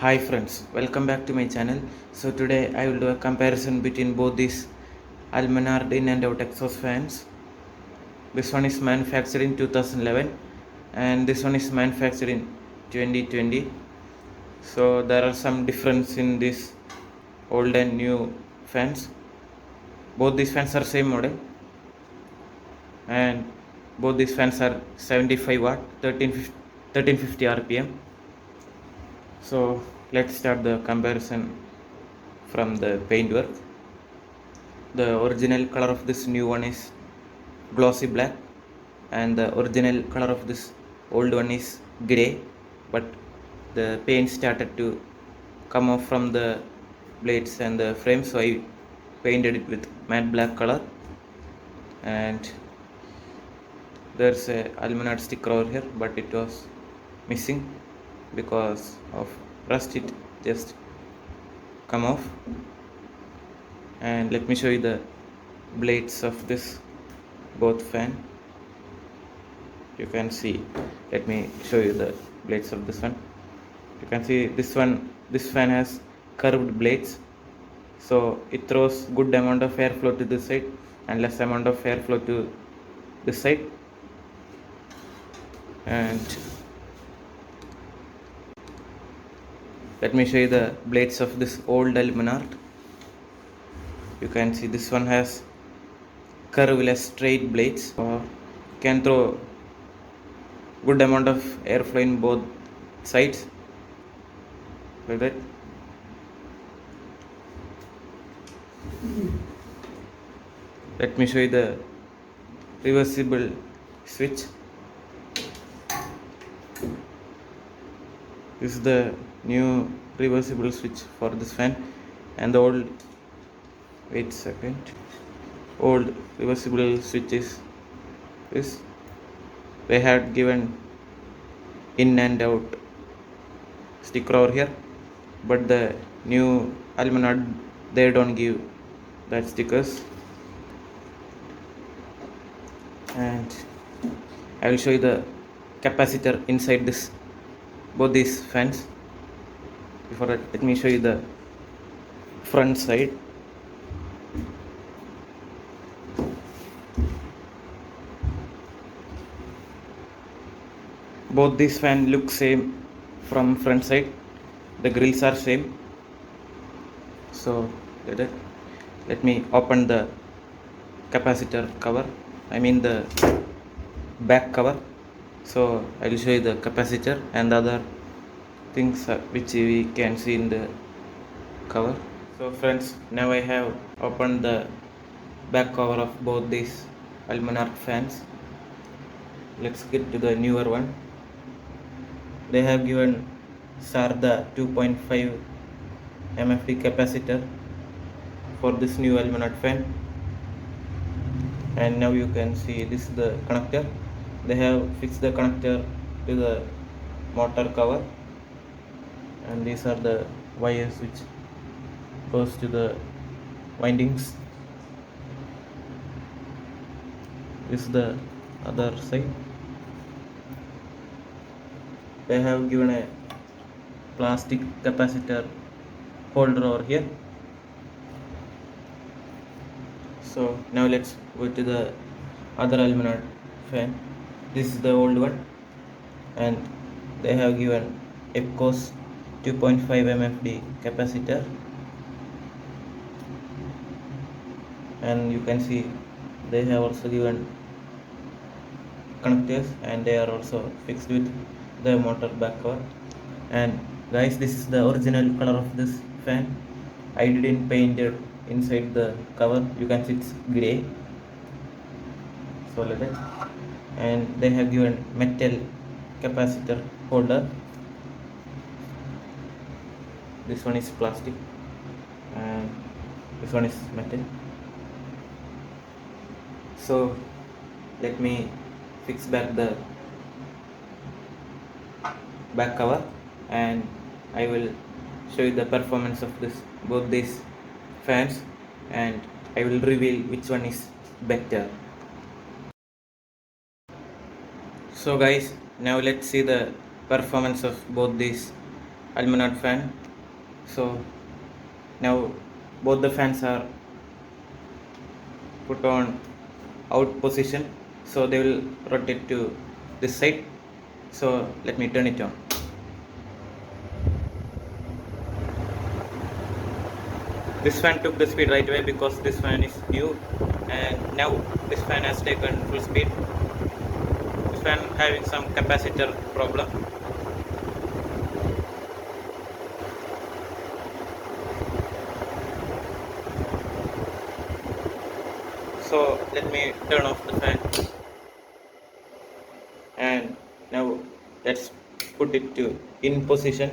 Hi friends, welcome back to my channel. So today I will do a comparison between both these Almonard in and out exhaust fans. This one is manufactured in 2011 and this one is manufactured in 2020. So there are some difference in this old and new fans. Both these fans are same model and both these fans are 75 watt 1350 rpm. So let's start the comparison from the paintwork. The original color of this new one is glossy black and the original color of this old one is grey, but the paint started to come off from the blades and the frame, so I painted it with matte black color. And there's a Almonard sticker over here, but it was missing because of rust. It just come off. And let me show you the blades of this both fan. You can see, let me show you the blades of this one. You can see this fan has curved blades, so it throws good amount of airflow to this side and less amount of airflow to this side. And let me show you the blades of this old Almonard. You can see this one has curveless straight blades, or can throw good amount of airflow in both sides like that. Let me show you the reversible switch. This is the new reversible switch for this fan, and the old old reversible switch is this. They had given in and out sticker over here, but the new Almonard, they don't give that stickers. And I will show you the capacitor inside this both these fans. Before that, let me show you the front side. Both these fans look same from front side. The grills are same. So let me open the capacitor cover, I mean the back cover. So I will show you the capacitor and the other things which we can see in the cover. So friends, now I have opened the back cover of both these Almonard fans. Let's get to the newer one. They have given Sarda 2.5 MFD capacitor for this new Almonard fan. And now you can see this is the connector. They have fixed the connector to the motor cover, and these are the wires which goes to the windings. This is the other side. They have given a plastic capacitor holder over here. So now let's go to the other Almonard fan. This is the old one, and they have given EPCOS 2.5 MFD capacitor, and you can see they have also given connectors, and they are also fixed with the motor back cover. And guys, this is the original color of this fan. I didn't paint it inside the cover. You can see it's grey, so like that. And they have given metal capacitor holder. This one is plastic and this one is metal. So let me fix back the back cover, and I will show you the performance of both these fans, and I will reveal which one is better. So guys, now let's see the performance of both these Almonard fan. So now both the fans are put on out position, so they will rotate to this side. So let me turn it on. This fan took the speed right away because this fan is new, and now this fan has taken full speed. This fan having some capacitor problem. So let me turn off the fan, and now let's put it to in position,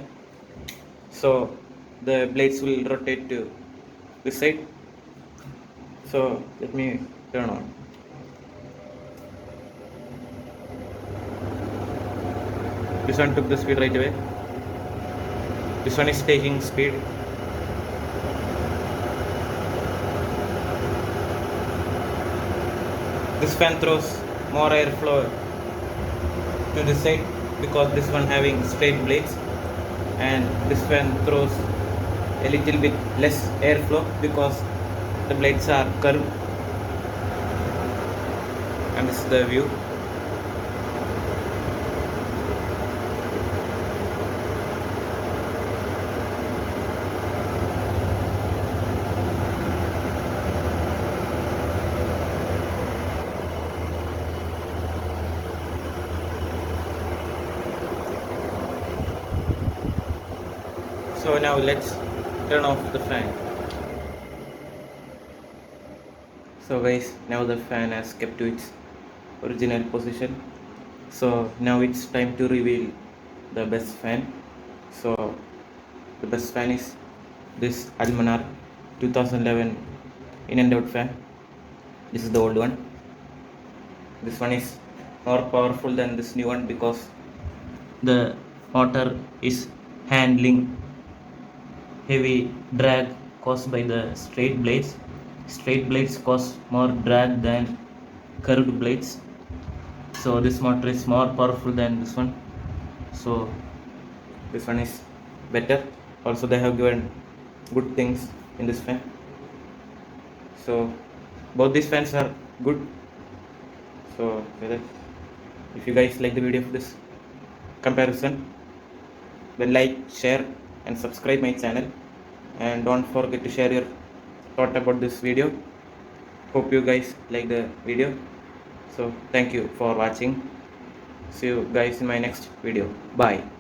so the blades will rotate to this side. So let me turn on. This one took the speed right away. This one is taking speed. This fan throws more airflow to this side because this one having straight blades, and this fan throws a little bit less airflow because the blades are curved. And this is the view. So now let's turn off the fan. So guys, now the fan has kept to its original position. So now it's time to reveal the best fan. So the best fan is this Almonard 2011 in and out fan. This is the old one. This one is more powerful than this new one because the motor is handling heavy drag caused by the straight blades. Straight blades cause more drag than curved blades. So this motor is more powerful than this one. So this one is better. Also they have given good things in this fan. So both these fans are good. So if you guys like the video of this comparison, then like, share and subscribe my channel, and don't forget to share your thought about this video. Hope you guys like the video. So thank you for watching. See you guys in my next video. Bye.